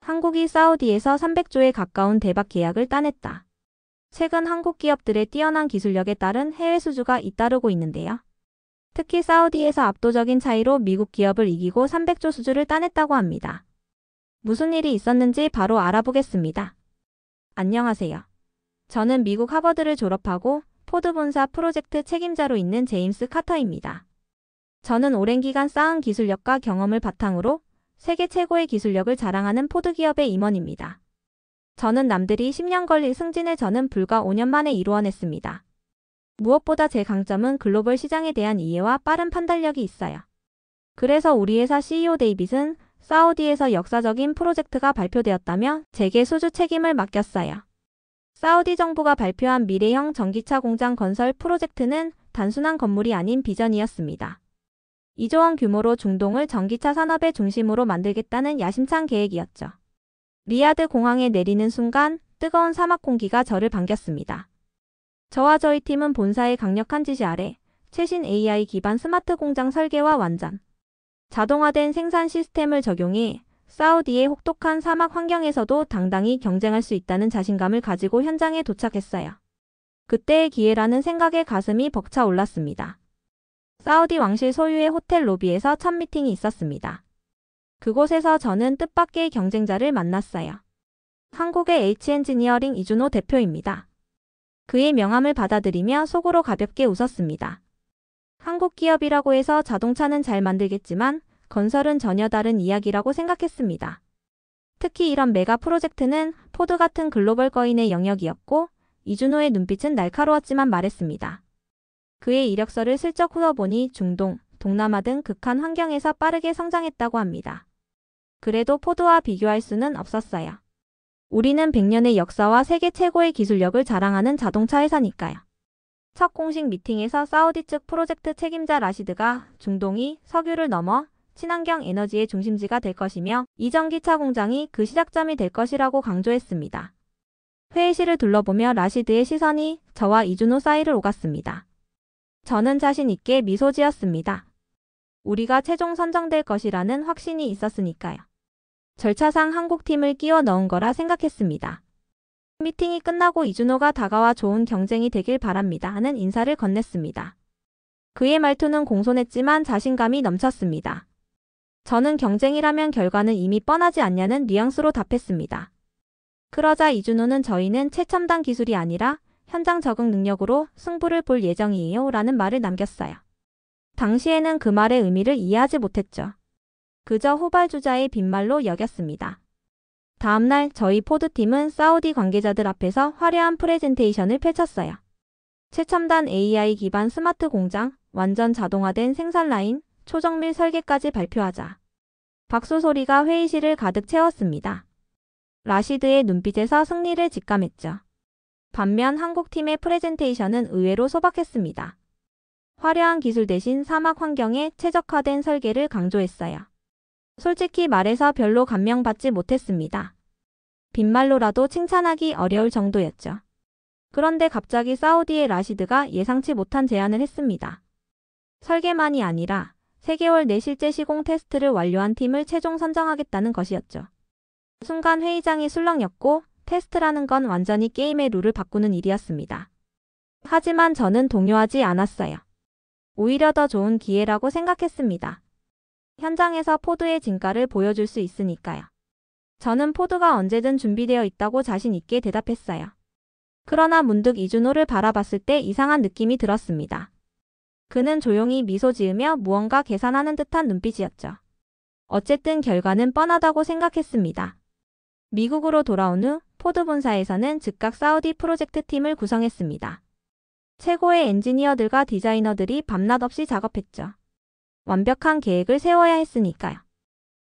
한국이 사우디에서 300조에 가까운 대박 계약을 따냈다. 최근 한국 기업들의 뛰어난 기술력에 따른 해외 수주가 잇따르고 있는데요. 특히 사우디에서 압도적인 차이로 미국 기업을 이기고 300조 수주를 따냈다고 합니다. 무슨 일이 있었는지 바로 알아보겠습니다. 안녕하세요. 저는 미국 하버드를 졸업하고 포드 본사 프로젝트 책임자로 있는 제임스 카터입니다. 저는 오랜 기간 쌓은 기술력과 경험을 바탕으로 세계 최고의 기술력을 자랑하는 포드 기업의 임원입니다. 저는 남들이 10년 걸릴 승진을 저는 불과 5년 만에 이루어냈습니다. 무엇보다 제 강점은 글로벌 시장에 대한 이해와 빠른 판단력이 있어요. 그래서 우리 회사 CEO 데이빗은 사우디에서 역사적인 프로젝트가 발표되었다며 제게 수주 책임을 맡겼어요. 사우디 정부가 발표한 미래형 전기차 공장 건설 프로젝트는 단순한 건물이 아닌 비전이었습니다. 2조 원 규모로 중동을 전기차 산업의 중심으로 만들겠다는 야심찬 계획이었죠. 리야드 공항에 내리는 순간 뜨거운 사막 공기가 저를 반겼습니다. 저와 저희 팀은 본사의 강력한 지시 아래 최신 AI 기반 스마트 공장 설계와 완전 자동화된 생산 시스템을 적용해 사우디의 혹독한 사막 환경에서도 당당히 경쟁할 수 있다는 자신감을 가지고 현장에 도착했어요. 그때의 기회라는 생각에 가슴이 벅차 올랐습니다. 사우디 왕실 소유의 호텔 로비에서 첫 미팅이 있었습니다. 그곳에서 저는 뜻밖의 경쟁자를 만났어요. 한국의 H엔지니어링 이준호 대표입니다. 그의 명함을 받아들이며 속으로 가볍게 웃었습니다. 한국 기업이라고 해서 자동차는 잘 만들겠지만 건설은 전혀 다른 이야기라고 생각했습니다. 특히 이런 메가 프로젝트는 포드 같은 글로벌 거인의 영역이었고 이준호의 눈빛은 날카로웠지만 말했습니다. 그의 이력서를 슬쩍 훑어보니 중동, 동남아 등 극한 환경에서 빠르게 성장했다고 합니다. 그래도 포드와 비교할 수는 없었어요. 우리는 100년의 역사와 세계 최고의 기술력을 자랑하는 자동차 회사니까요. 첫 공식 미팅에서 사우디 측 프로젝트 책임자 라시드가 중동이 석유를 넘어 친환경 에너지의 중심지가 될 것이며 이 전기차 공장이 그 시작점이 될 것이라고 강조했습니다. 회의실을 둘러보며 라시드의 시선이 저와 이준호 사이를 오갔습니다. 저는 자신 있게 미소 지었습니다. 우리가 최종 선정될 것이라는 확신이 있었으니까요. 절차상 한국 팀을 끼워 넣은 거라 생각했습니다. 미팅이 끝나고 이준호가 다가와 좋은 경쟁이 되길 바랍니다 하는 인사를 건넸습니다. 그의 말투는 공손했지만 자신감이 넘쳤습니다. 저는 경쟁이라면 결과는 이미 뻔하지 않냐는 뉘앙스로 답했습니다. 그러자 이준호는 저희는 최첨단 기술이 아니라 현장 적응 능력으로 승부를 볼 예정이에요 라는 말을 남겼어요. 당시에는 그 말의 의미를 이해하지 못했죠. 그저 후발주자의 빈말로 여겼습니다. 다음날 저희 포드팀은 사우디 관계자들 앞에서 화려한 프레젠테이션을 펼쳤어요. 최첨단 AI 기반 스마트 공장, 완전 자동화된 생산 라인, 초정밀 설계까지 발표하자. 박수 소리가 회의실을 가득 채웠습니다. 라시드의 눈빛에서 승리를 직감했죠. 반면 한국팀의 프레젠테이션은 의외로 소박했습니다. 화려한 기술 대신 사막 환경에 최적화된 설계를 강조했어요. 솔직히 말해서 별로 감명받지 못했습니다. 빈말로라도 칭찬하기 어려울 정도였죠. 그런데 갑자기 사우디의 라시드가 예상치 못한 제안을 했습니다. 설계만이 아니라 3개월 내 실제 시공 테스트를 완료한 팀을 최종 선정하겠다는 것이었죠. 순간 회의장이 술렁였고 테스트라는 건 완전히 게임의 룰을 바꾸는 일이었습니다. 하지만 저는 동요하지 않았어요. 오히려 더 좋은 기회라고 생각했습니다. 현장에서 포드의 진가를 보여줄 수 있으니까요. 저는 포드가 언제든 준비되어 있다고 자신 있게 대답했어요. 그러나 문득 이준호를 바라봤을 때 이상한 느낌이 들었습니다. 그는 조용히 미소 지으며 무언가 계산하는 듯한 눈빛이었죠. 어쨌든 결과는 뻔하다고 생각했습니다. 미국으로 돌아온 후 포드 본사에서는 즉각 사우디 프로젝트 팀을 구성했습니다. 최고의 엔지니어들과 디자이너들이 밤낮 없이 작업했죠. 완벽한 계획을 세워야 했으니까요.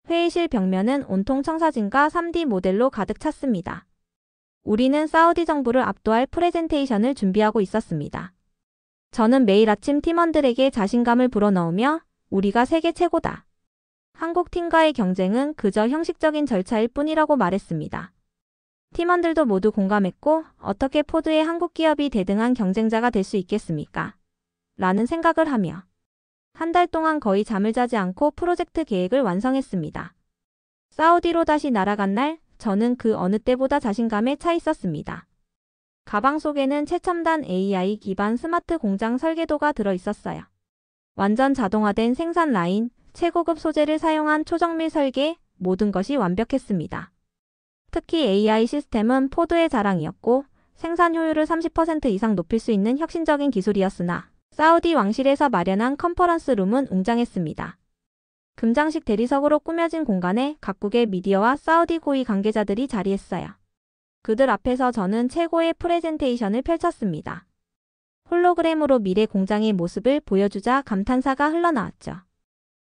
회의실 벽면은 온통 청사진과 3D 모델로 가득 찼습니다. 우리는 사우디 정부를 압도할 프레젠테이션을 준비하고 있었습니다. 저는 매일 아침 팀원들에게 자신감을 불어넣으며 우리가 세계 최고다. 한국 팀과의 경쟁은 그저 형식적인 절차일 뿐이라고 말했습니다. 팀원들도 모두 공감했고 어떻게 포드의 한국 기업이 대등한 경쟁자가 될 수 있겠습니까? 라는 생각을 하며 한 달 동안 거의 잠을 자지 않고 프로젝트 계획을 완성했습니다. 사우디로 다시 날아간 날 저는 그 어느 때보다 자신감에 차 있었습니다. 가방 속에는 최첨단 AI 기반 스마트 공장 설계도가 들어 있었어요. 완전 자동화된 생산 라인, 최고급 소재를 사용한 초정밀 설계, 모든 것이 완벽했습니다. 특히 AI 시스템은 포드의 자랑이었고 생산 효율을 30% 이상 높일 수 있는 혁신적인 기술이었으나 사우디 왕실에서 마련한 컨퍼런스 룸은 웅장했습니다. 금장식 대리석으로 꾸며진 공간에 각국의 미디어와 사우디 고위 관계자들이 자리했어요. 그들 앞에서 저는 최고의 프레젠테이션을 펼쳤습니다. 홀로그램으로 미래 공장의 모습을 보여주자 감탄사가 흘러나왔죠.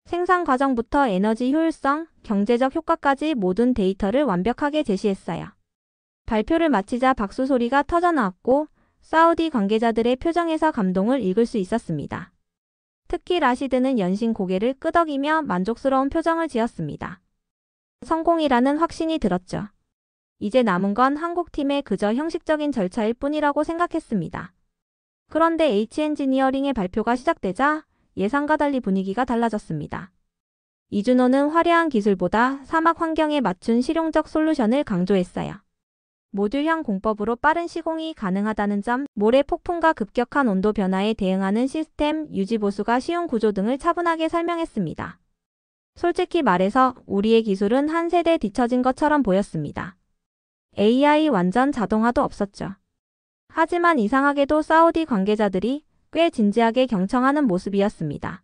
생산 과정부터 에너지 효율성, 경제적 효과까지 모든 데이터를 완벽하게 제시했어요. 발표를 마치자 박수 소리가 터져나왔고 사우디 관계자들의 표정에서 감동을 읽을 수 있었습니다. 특히 라시드는 연신 고개를 끄덕이며 만족스러운 표정을 지었습니다. 성공이라는 확신이 들었죠. 이제 남은 건 한국팀의 그저 형식적인 절차일 뿐이라고 생각했습니다. 그런데 H엔지니어링의 발표가 시작되자 예상과 달리 분위기가 달라졌습니다. 이준호는 화려한 기술보다 사막 환경에 맞춘 실용적 솔루션을 강조했어요. 모듈형 공법으로 빠른 시공이 가능하다는 점, 모래 폭풍과 급격한 온도 변화에 대응하는 시스템, 유지 보수가 쉬운 구조 등을 차분하게 설명했습니다. 솔직히 말해서 우리의 기술은 한 세대 뒤처진 것처럼 보였습니다. AI 완전 자동화도 없었죠. 하지만 이상하게도 사우디 관계자들이 꽤 진지하게 경청하는 모습이었습니다.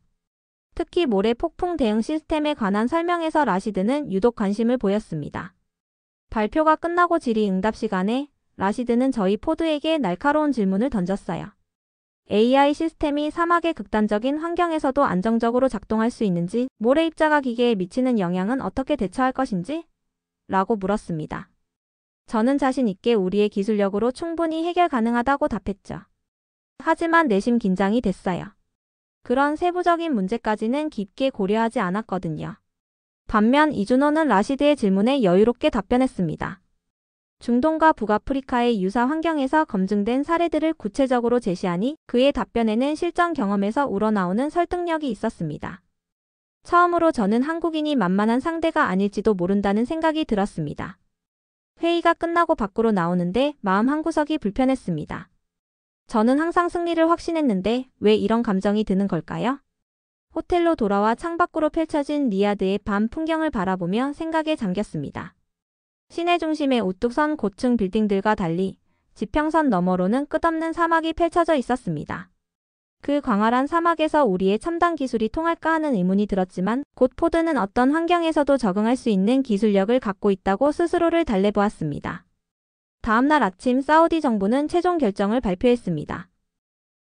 특히 모래 폭풍 대응 시스템에 관한 설명에서 라시드는 유독 관심을 보였습니다. 발표가 끝나고 질의응답 시간에 라시드는 저희 포드에게 날카로운 질문을 던졌어요. AI 시스템이 사막의 극단적인 환경에서도 안정적으로 작동할 수 있는지, 모래 입자가 기계에 미치는 영향은 어떻게 대처할 것인지? 라고 물었습니다. 저는 자신 있게 우리의 기술력으로 충분히 해결 가능하다고 답했죠. 하지만 내심 긴장이 됐어요. 그런 세부적인 문제까지는 깊게 고려하지 않았거든요. 반면 이준호는 라시드의 질문에 여유롭게 답변했습니다. 중동과 북아프리카의 유사 환경에서 검증된 사례들을 구체적으로 제시하니 그의 답변에는 실전 경험에서 우러나오는 설득력이 있었습니다. 처음으로 저는 한국인이 만만한 상대가 아닐지도 모른다는 생각이 들었습니다. 회의가 끝나고 밖으로 나오는데 마음 한구석이 불편했습니다. 저는 항상 승리를 확신했는데 왜 이런 감정이 드는 걸까요? 호텔로 돌아와 창밖으로 펼쳐진 리야드의 밤 풍경을 바라보며 생각에 잠겼습니다. 시내 중심의 우뚝 선 고층 빌딩들과 달리 지평선 너머로는 끝없는 사막이 펼쳐져 있었습니다. 그 광활한 사막에서 우리의 첨단 기술이 통할까 하는 의문이 들었지만 곧 포드는 어떤 환경에서도 적응할 수 있는 기술력을 갖고 있다고 스스로를 달래보았습니다. 다음 날 아침 사우디 정부는 최종 결정을 발표했습니다.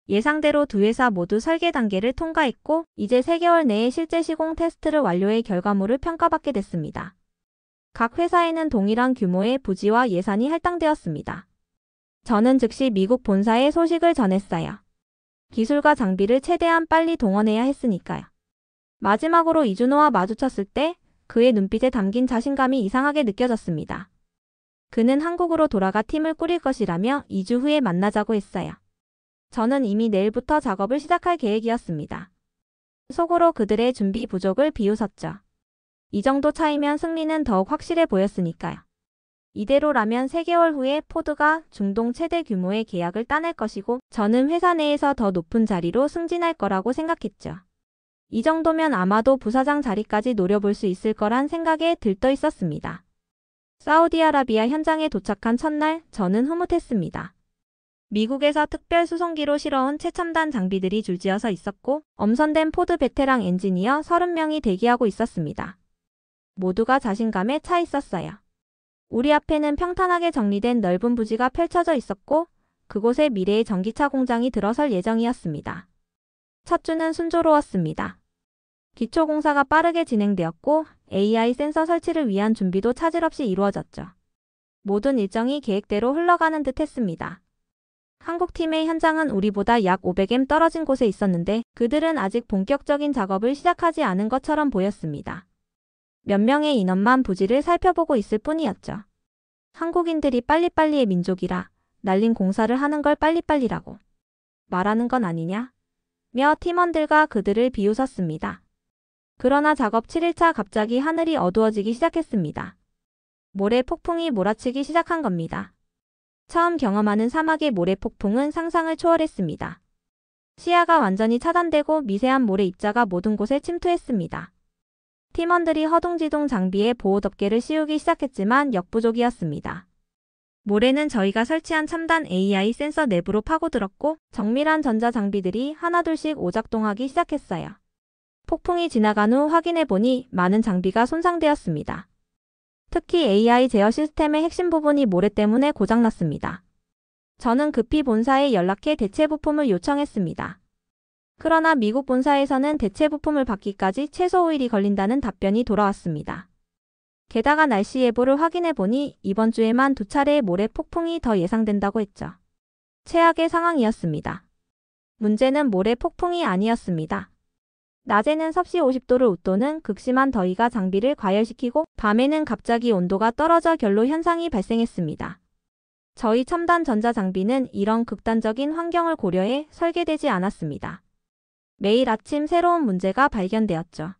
예상대로 두 회사 모두 설계 단계를 통과했고 이제 3개월 내에 실제 시공 테스트를 완료해 결과물을 평가받게 됐습니다. 각 회사에는 동일한 규모의 부지와 예산이 할당되었습니다. 저는 즉시 미국 본사에 소식을 전했어요. 기술과 장비를 최대한 빨리 동원해야 했으니까요. 마지막으로 이준호와 마주쳤을 때 그의 눈빛에 담긴 자신감이 이상하게 느껴졌습니다. 그는 한국으로 돌아가 팀을 꾸릴 것이라며 2주 후에 만나자고 했어요. 저는 이미 내일부터 작업을 시작할 계획이었습니다. 속으로 그들의 준비 부족을 비웃었죠. 이 정도 차이면 승리는 더욱 확실해 보였으니까요. 이대로라면 3개월 후에 포드가 중동 최대 규모의 계약을 따낼 것이고 저는 회사 내에서 더 높은 자리로 승진할 거라고 생각했죠. 이 정도면 아마도 부사장 자리까지 노려볼 수 있을 거란 생각에 들떠 있었습니다. 사우디아라비아 현장에 도착한 첫날 저는 흐뭇했습니다. 미국에서 특별 수송기로 실어온 최첨단 장비들이 줄지어서 있었고 엄선된 포드 베테랑 엔지니어 30명이 대기하고 있었습니다. 모두가 자신감에 차 있었어요. 우리 앞에는 평탄하게 정리된 넓은 부지가 펼쳐져 있었고 그곳에 미래의 전기차 공장이 들어설 예정이었습니다. 첫 주는 순조로웠습니다. 기초 공사가 빠르게 진행되었고 AI 센서 설치를 위한 준비도 차질 없이 이루어졌죠. 모든 일정이 계획대로 흘러가는 듯 했습니다. 한국팀의 현장은 우리보다 약 500m 떨어진 곳에 있었는데 그들은 아직 본격적인 작업을 시작하지 않은 것처럼 보였습니다. 몇 명의 인원만 부지를 살펴보고 있을 뿐이었죠. 한국인들이 빨리빨리의 민족이라 날린 공사를 하는 걸 빨리빨리라고 말하는 건 아니냐? 며 팀원들과 그들을 비웃었습니다. 그러나 작업 7일차 갑자기 하늘이 어두워지기 시작했습니다. 모래 폭풍이 몰아치기 시작한 겁니다. 처음 경험하는 사막의 모래 폭풍은 상상을 초월했습니다. 시야가 완전히 차단되고 미세한 모래 입자가 모든 곳에 침투했습니다. 팀원들이 허둥지둥 장비에 보호 덮개를 씌우기 시작했지만 역부족이었습니다. 모래는 저희가 설치한 첨단 AI 센서 내부로 파고들었고 정밀한 전자장비들이 하나둘씩 오작동하기 시작했어요. 폭풍이 지나간 후 확인해보니 많은 장비가 손상되었습니다. 특히 AI 제어 시스템의 핵심 부분이 모래 때문에 고장났습니다. 저는 급히 본사에 연락해 대체 부품을 요청했습니다. 그러나 미국 본사에서는 대체 부품을 받기까지 최소 5일이 걸린다는 답변이 돌아왔습니다. 게다가 날씨 예보를 확인해보니 이번 주에만 2차례의 모래 폭풍이 더 예상된다고 했죠. 최악의 상황이었습니다. 문제는 모래 폭풍이 아니었습니다. 낮에는 섭씨 50도를 웃도는 극심한 더위가 장비를 과열시키고 밤에는 갑자기 온도가 떨어져 결로 현상이 발생했습니다. 저희 첨단 전자장비는 이런 극단적인 환경을 고려해 설계되지 않았습니다. 매일 아침 새로운 문제가 발견되었죠.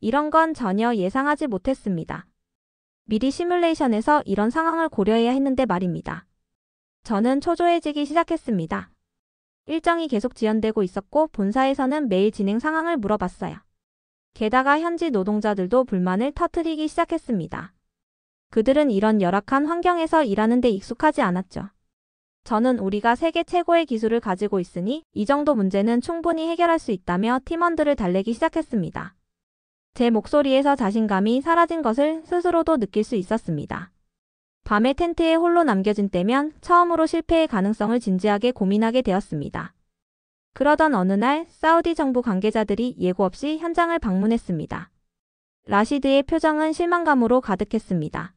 이런 건 전혀 예상하지 못했습니다. 미리 시뮬레이션에서 이런 상황을 고려해야 했는데 말입니다. 저는 초조해지기 시작했습니다. 일정이 계속 지연되고 있었고 본사에서는 매일 진행 상황을 물어봤어요. 게다가 현지 노동자들도 불만을 터뜨리기 시작했습니다. 그들은 이런 열악한 환경에서 일하는 데 익숙하지 않았죠. 저는 우리가 세계 최고의 기술을 가지고 있으니 이 정도 문제는 충분히 해결할 수 있다며 팀원들을 달래기 시작했습니다. 제 목소리에서 자신감이 사라진 것을 스스로도 느낄 수 있었습니다. 밤에 텐트에 홀로 남겨진 때면 처음으로 실패의 가능성을 진지하게 고민하게 되었습니다. 그러던 어느 날 사우디 정부 관계자들이 예고 없이 현장을 방문했습니다. 라시드의 표정은 실망감으로 가득했습니다.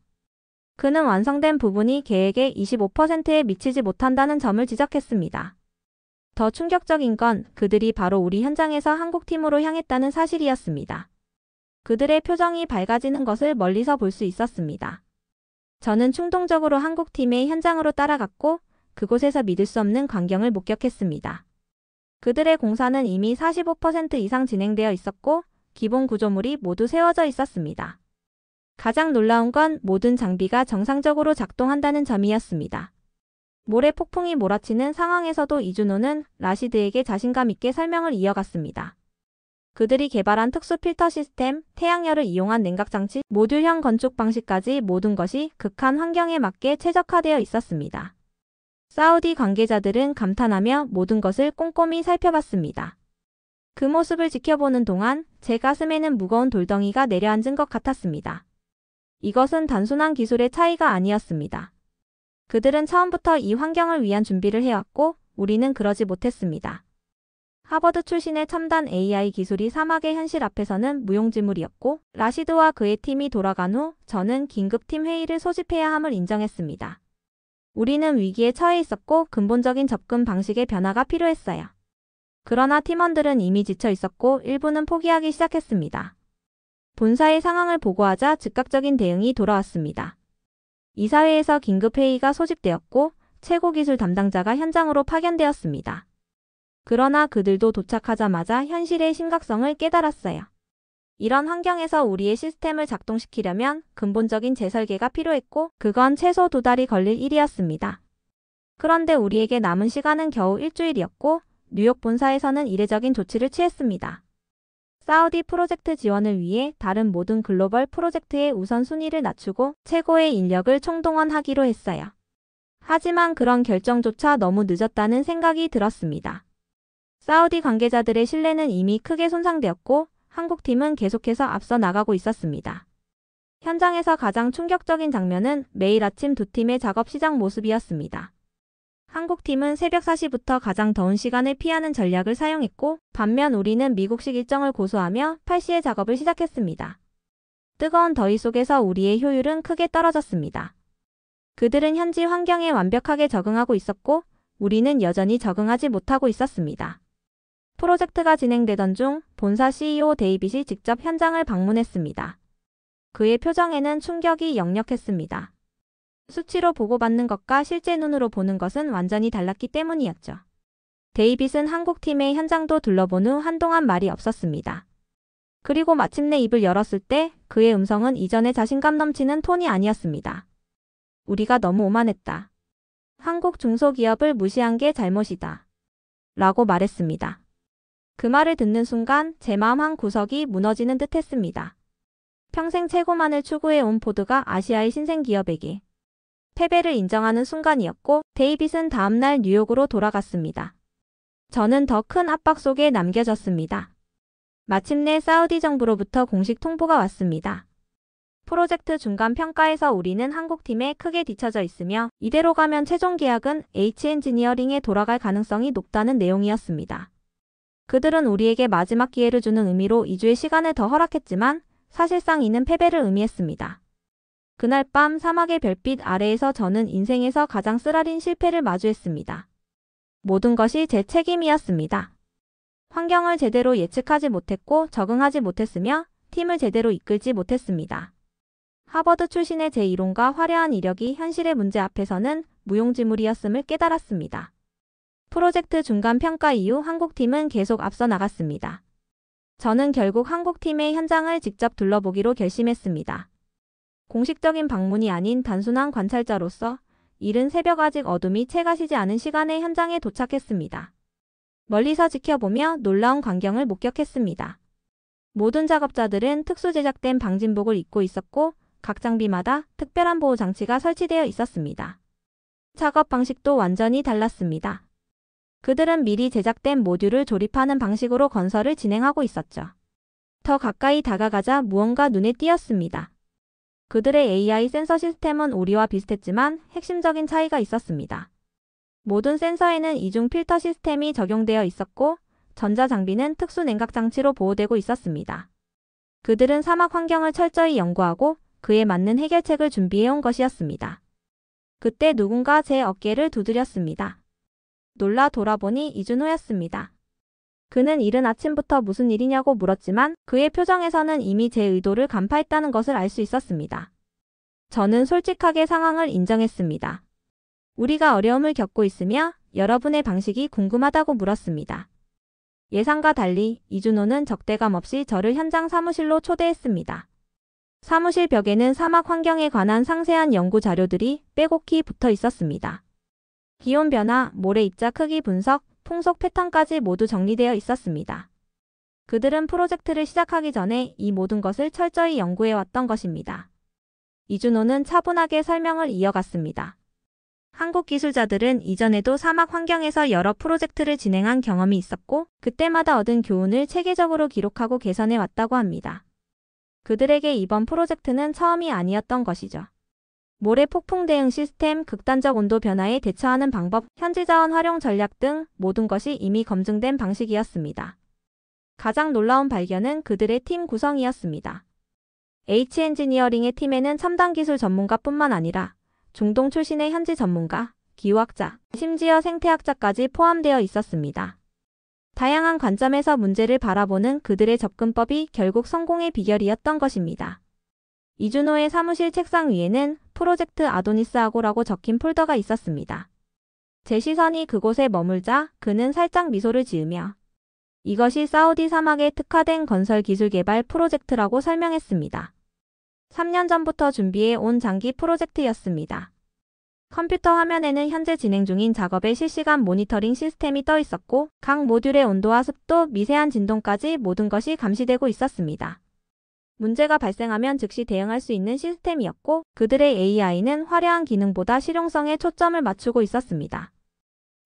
그는 완성된 부분이 계획의 25%에 미치지 못한다는 점을 지적했습니다. 더 충격적인 건 그들이 바로 우리 현장에서 한국팀으로 향했다는 사실이었습니다. 그들의 표정이 밝아지는 것을 멀리서 볼 수 있었습니다. 저는 충동적으로 한국팀의 현장으로 따라갔고 그곳에서 믿을 수 없는 광경을 목격했습니다. 그들의 공사는 이미 45% 이상 진행되어 있었고 기본 구조물이 모두 세워져 있었습니다. 가장 놀라운 건 모든 장비가 정상적으로 작동한다는 점이었습니다. 모래 폭풍이 몰아치는 상황에서도 이준호는 라시드에게 자신감 있게 설명을 이어갔습니다. 그들이 개발한 특수 필터 시스템, 태양열을 이용한 냉각장치, 모듈형 건축 방식까지 모든 것이 극한 환경에 맞게 최적화되어 있었습니다. 사우디 관계자들은 감탄하며 모든 것을 꼼꼼히 살펴봤습니다. 그 모습을 지켜보는 동안 제 가슴에는 무거운 돌덩이가 내려앉은 것 같았습니다. 이것은 단순한 기술의 차이가 아니었습니다. 그들은 처음부터 이 환경을 위한 준비를 해왔고 우리는 그러지 못했습니다. 하버드 출신의 첨단 AI 기술이 사막의 현실 앞에서는 무용지물이었고 라시드와 그의 팀이 돌아간 후 저는 긴급팀 회의를 소집해야 함을 인정했습니다. 우리는 위기에 처해 있었고 근본적인 접근 방식의 변화가 필요했어요. 그러나 팀원들은 이미 지쳐 있었고 일부는 포기하기 시작했습니다. 본사의 상황을 보고하자 즉각적인 대응이 돌아왔습니다. 이사회에서 긴급회의가 소집되었고 최고 기술 담당자가 현장으로 파견되었습니다. 그러나 그들도 도착하자마자 현실의 심각성을 깨달았어요. 이런 환경에서 우리의 시스템을 작동시키려면 근본적인 재설계가 필요했고 그건 최소 2달이 걸릴 일이었습니다. 그런데 우리에게 남은 시간은 겨우 일주일이었고 뉴욕 본사에서는 이례적인 조치를 취했습니다. 사우디 프로젝트 지원을 위해 다른 모든 글로벌 프로젝트의 우선순위를 낮추고 최고의 인력을 총동원하기로 했어요. 하지만 그런 결정조차 너무 늦었다는 생각이 들었습니다. 사우디 관계자들의 신뢰는 이미 크게 손상되었고 한국팀은 계속해서 앞서 나가고 있었습니다. 현장에서 가장 충격적인 장면은 매일 아침 두 팀의 작업 시작 모습이었습니다. 한국팀은 새벽 4시부터 가장 더운 시간을 피하는 전략을 사용했고 반면 우리는 미국식 일정을 고수하며 8시에 작업을 시작했습니다. 뜨거운 더위 속에서 우리의 효율은 크게 떨어졌습니다. 그들은 현지 환경에 완벽하게 적응하고 있었고 우리는 여전히 적응하지 못하고 있었습니다. 프로젝트가 진행되던 중 본사 CEO 데이빗이 직접 현장을 방문했습니다. 그의 표정에는 충격이 역력했습니다. 수치로 보고받는 것과 실제 눈으로 보는 것은 완전히 달랐기 때문이었죠. 데이빗은 한국팀의 현장도 둘러본 후 한동안 말이 없었습니다. 그리고 마침내 입을 열었을 때 그의 음성은 이전의 자신감 넘치는 톤이 아니었습니다. 우리가 너무 오만했다. 한국 중소기업을 무시한 게 잘못이다. 라고 말했습니다. 그 말을 듣는 순간 제 마음 한 구석이 무너지는 듯 했습니다. 평생 최고만을 추구해온 포드가 아시아의 신생기업에게 패배를 인정하는 순간이었고 데이빗은 다음날 뉴욕으로 돌아갔습니다. 저는 더 큰 압박 속에 남겨졌습니다. 마침내 사우디 정부로부터 공식 통보가 왔습니다. 프로젝트 중간 평가에서 우리는 한국팀에 크게 뒤처져 있으며 이대로 가면 최종 계약은 H 엔지니어링에 돌아갈 가능성이 높다는 내용이었습니다. 그들은 우리에게 마지막 기회를 주는 의미로 2주의 시간을 더 허락했지만 사실상 이는 패배를 의미했습니다. 그날 밤 사막의 별빛 아래에서 저는 인생에서 가장 쓰라린 실패를 마주했습니다. 모든 것이 제 책임이었습니다. 환경을 제대로 예측하지 못했고 적응하지 못했으며 팀을 제대로 이끌지 못했습니다. 하버드 출신의 제 이론과 화려한 이력이 현실의 문제 앞에서는 무용지물이었음을 깨달았습니다. 프로젝트 중간 평가 이후 한국팀은 계속 앞서 나갔습니다. 저는 결국 한국팀의 현장을 직접 둘러보기로 결심했습니다. 공식적인 방문이 아닌 단순한 관찰자로서 이른 새벽 아직 어둠이 채 가시지 않은 시간에 현장에 도착했습니다. 멀리서 지켜보며 놀라운 광경을 목격했습니다. 모든 작업자들은 특수 제작된 방진복을 입고 있었고 각 장비마다 특별한 보호 장치가 설치되어 있었습니다. 작업 방식도 완전히 달랐습니다. 그들은 미리 제작된 모듈을 조립하는 방식으로 건설을 진행하고 있었죠. 더 가까이 다가가자 무언가 눈에 띄었습니다. 그들의 AI 센서 시스템은 우리와 비슷했지만 핵심적인 차이가 있었습니다. 모든 센서에는 이중 필터 시스템이 적용되어 있었고 전자장비는 특수 냉각 장치로 보호되고 있었습니다. 그들은 사막 환경을 철저히 연구하고 그에 맞는 해결책을 준비해온 것이었습니다. 그때 누군가 제 어깨를 두드렸습니다. 놀라 돌아보니 이준호였습니다. 그는 이른 아침부터 무슨 일이냐고 물었지만 그의 표정에서는 이미 제 의도를 간파했다는 것을 알 수 있었습니다. 저는 솔직하게 상황을 인정했습니다. 우리가 어려움을 겪고 있으며 여러분의 방식이 궁금하다고 물었습니다. 예상과 달리 이준호는 적대감 없이 저를 현장 사무실로 초대했습니다. 사무실 벽에는 사막 환경에 관한 상세한 연구 자료들이 빼곡히 붙어 있었습니다. 기온 변화, 모래 입자 크기 분석, 풍속 패턴까지 모두 정리되어 있었습니다. 그들은 프로젝트를 시작하기 전에 이 모든 것을 철저히 연구해왔던 것입니다. 이준호는 차분하게 설명을 이어갔습니다. 한국 기술자들은 이전에도 사막 환경에서 여러 프로젝트를 진행한 경험이 있었고 그때마다 얻은 교훈을 체계적으로 기록하고 개선해 왔다고 합니다. 그들에게 이번 프로젝트는 처음이 아니었던 것이죠. 모래 폭풍 대응 시스템, 극단적 온도 변화에 대처하는 방법, 현지 자원 활용 전략 등 모든 것이 이미 검증된 방식이었습니다. 가장 놀라운 발견은 그들의 팀 구성이었습니다. H 엔지니어링의 팀에는 첨단 기술 전문가뿐만 아니라 중동 출신의 현지 전문가, 기후학자, 심지어 생태학자까지 포함되어 있었습니다. 다양한 관점에서 문제를 바라보는 그들의 접근법이 결국 성공의 비결이었던 것입니다. 이준호의 사무실 책상 위에는 프로젝트 아도니스하고라고 적힌 폴더가 있었습니다. 제 시선이 그곳에 머물자 그는 살짝 미소를 지으며 이것이 사우디 사막에 특화된 건설 기술 개발 프로젝트라고 설명했습니다. 3년 전부터 준비해 온 장기 프로젝트였습니다. 컴퓨터 화면에는 현재 진행 중인 작업의 실시간 모니터링 시스템이 떠 있었고 각 모듈의 온도와 습도, 미세한 진동까지 모든 것이 감시되고 있었습니다. 문제가 발생하면 즉시 대응할 수 있는 시스템이었고 그들의 AI는 화려한 기능보다 실용성에 초점을 맞추고 있었습니다.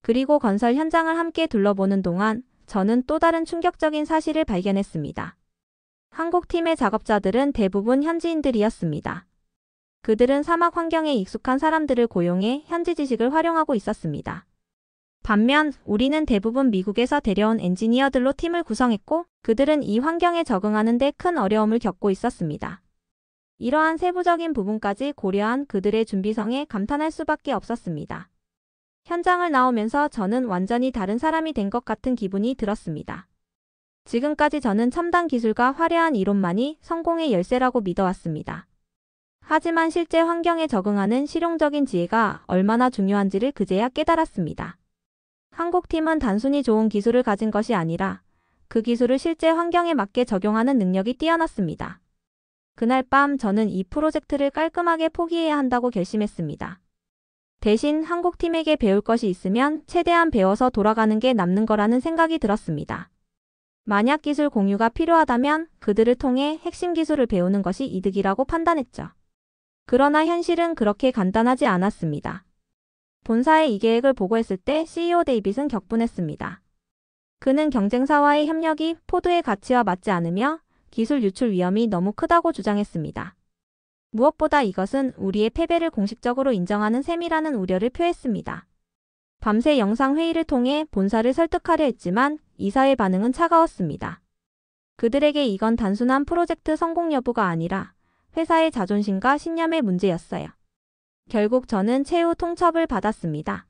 그리고 건설 현장을 함께 둘러보는 동안 저는 또 다른 충격적인 사실을 발견했습니다. 한국 팀의 작업자들은 대부분 현지인들이었습니다. 그들은 사막 환경에 익숙한 사람들을 고용해 현지 지식을 활용하고 있었습니다. 반면 우리는 대부분 미국에서 데려온 엔지니어들로 팀을 구성했고 그들은 이 환경에 적응하는 데 큰 어려움을 겪고 있었습니다. 이러한 세부적인 부분까지 고려한 그들의 준비성에 감탄할 수밖에 없었습니다. 현장을 나오면서 저는 완전히 다른 사람이 된 것 같은 기분이 들었습니다. 지금까지 저는 첨단 기술과 화려한 이론만이 성공의 열쇠라고 믿어왔습니다. 하지만 실제 환경에 적응하는 실용적인 지혜가 얼마나 중요한지를 그제야 깨달았습니다. 한국팀은 단순히 좋은 기술을 가진 것이 아니라 그 기술을 실제 환경에 맞게 적용하는 능력이 뛰어났습니다. 그날 밤 저는 이 프로젝트를 깔끔하게 포기해야 한다고 결심했습니다. 대신 한국팀에게 배울 것이 있으면 최대한 배워서 돌아가는 게 남는 거라는 생각이 들었습니다. 만약 기술 공유가 필요하다면 그들을 통해 핵심 기술을 배우는 것이 이득이라고 판단했죠. 그러나 현실은 그렇게 간단하지 않았습니다. 본사에 이 계획을 보고했을 때 CEO 데이빗은 격분했습니다. 그는 경쟁사와의 협력이 포드의 가치와 맞지 않으며 기술 유출 위험이 너무 크다고 주장했습니다. 무엇보다 이것은 우리의 패배를 공식적으로 인정하는 셈이라는 우려를 표했습니다. 밤새 영상회의를 통해 본사를 설득하려 했지만 이사의 반응은 차가웠습니다. 그들에게 이건 단순한 프로젝트 성공 여부가 아니라 회사의 자존심과 신념의 문제였어요. 결국 저는 최후 통첩을 받았습니다.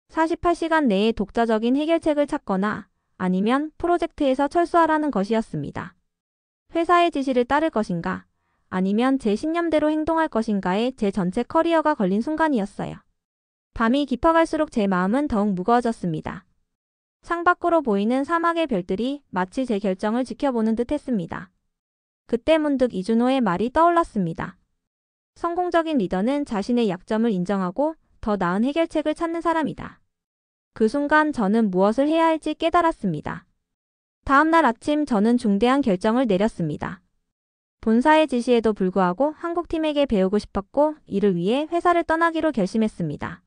48시간 내에 독자적인 해결책을 찾거나 아니면 프로젝트에서 철수하라는 것이었습니다. 회사의 지시를 따를 것인가 아니면 제 신념대로 행동할 것인가에 제 전체 커리어가 걸린 순간이었어요. 밤이 깊어갈수록 제 마음은 더욱 무거워졌습니다. 창밖으로 보이는 사막의 별들이 마치 제 결정을 지켜보는 듯 했습니다. 그때 문득 이준호의 말이 떠올랐습니다. 성공적인 리더는 자신의 약점을 인정하고 더 나은 해결책을 찾는 사람이다. 그 순간 저는 무엇을 해야 할지 깨달았습니다. 다음 날 아침 저는 중대한 결정을 내렸습니다. 본사의 지시에도 불구하고 한국팀에게 배우고 싶었고 이를 위해 회사를 떠나기로 결심했습니다.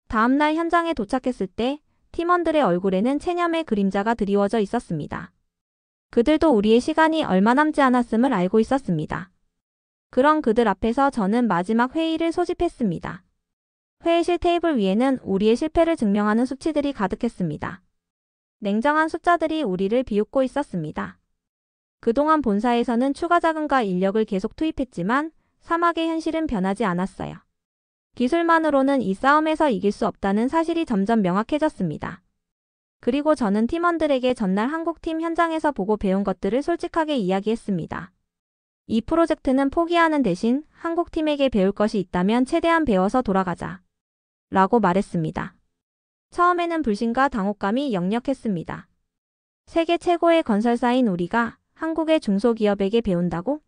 다음 날 현장에 도착했을 때 팀원들의 얼굴에는 체념의 그림자가 드리워져 있었습니다. 그들도 우리의 시간이 얼마 남지 않았음을 알고 있었습니다. 그런 그들 앞에서 저는 마지막 회의를 소집했습니다. 회의실 테이블 위에는 우리의 실패를 증명하는 수치들이 가득했습니다. 냉정한 숫자들이 우리를 비웃고 있었습니다. 그동안 본사에서는 추가 자금과 인력을 계속 투입했지만 사막의 현실은 변하지 않았어요. 기술만으로는 이 싸움에서 이길 수 없다는 사실이 점점 명확해졌습니다. 그리고 저는 팀원들에게 전날 한국팀 현장에서 보고 배운 것들을 솔직하게 이야기했습니다. 이 프로젝트는 포기하는 대신 한국팀에게 배울 것이 있다면 최대한 배워서 돌아가자. 라고 말했습니다. 처음에는 불신과 당혹감이 역력했습니다. 세계 최고의 건설사인 우리가 한국의 중소기업에게 배운다고?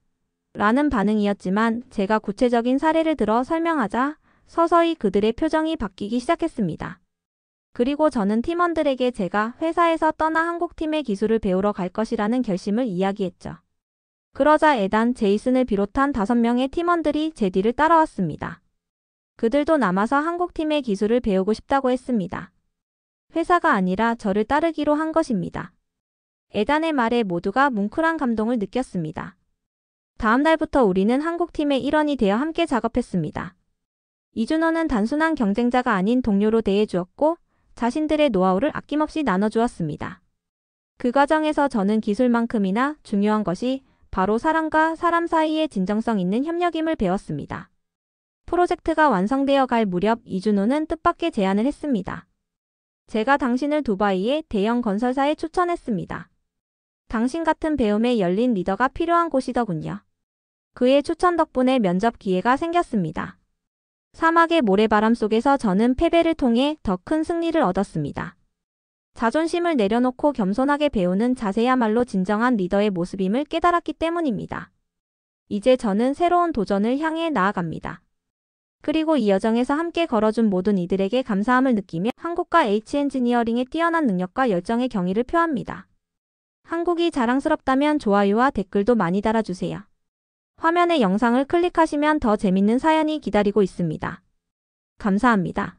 라는 반응이었지만 제가 구체적인 사례를 들어 설명하자 서서히 그들의 표정이 바뀌기 시작했습니다. 그리고 저는 팀원들에게 제가 회사에서 떠나 한국팀의 기술을 배우러 갈 것이라는 결심을 이야기했죠. 그러자 에단, 제이슨을 비롯한 5명의 팀원들이 제 뒤를 따라왔습니다. 그들도 남아서 한국팀의 기술을 배우고 싶다고 했습니다. 회사가 아니라 저를 따르기로 한 것입니다. 에단의 말에 모두가 뭉클한 감동을 느꼈습니다. 다음 날부터 우리는 한국팀의 일원이 되어 함께 작업했습니다. 이준호는 단순한 경쟁자가 아닌 동료로 대해주었고 자신들의 노하우를 아낌없이 나눠주었습니다. 그 과정에서 저는 기술만큼이나 중요한 것이 바로 사람과 사람 사이의 진정성 있는 협력임을 배웠습니다. 프로젝트가 완성되어 갈 무렵 이준호는 뜻밖의 제안을 했습니다. 제가 당신을 두바이의 대형 건설사에 추천했습니다. 당신 같은 배움에 열린 리더가 필요한 곳이더군요. 그의 추천 덕분에 면접 기회가 생겼습니다. 사막의 모래바람 속에서 저는 패배를 통해 더 큰 승리를 얻었습니다. 자존심을 내려놓고 겸손하게 배우는 자세야말로 진정한 리더의 모습임을 깨달았기 때문입니다. 이제 저는 새로운 도전을 향해 나아갑니다. 그리고 이 여정에서 함께 걸어준 모든 이들에게 감사함을 느끼며 한국과 H엔지니어링의 뛰어난 능력과 열정의 경의를 표합니다. 한국이 자랑스럽다면 좋아요와 댓글도 많이 달아주세요. 화면의 영상을 클릭하시면 더 재밌는 사연이 기다리고 있습니다. 감사합니다.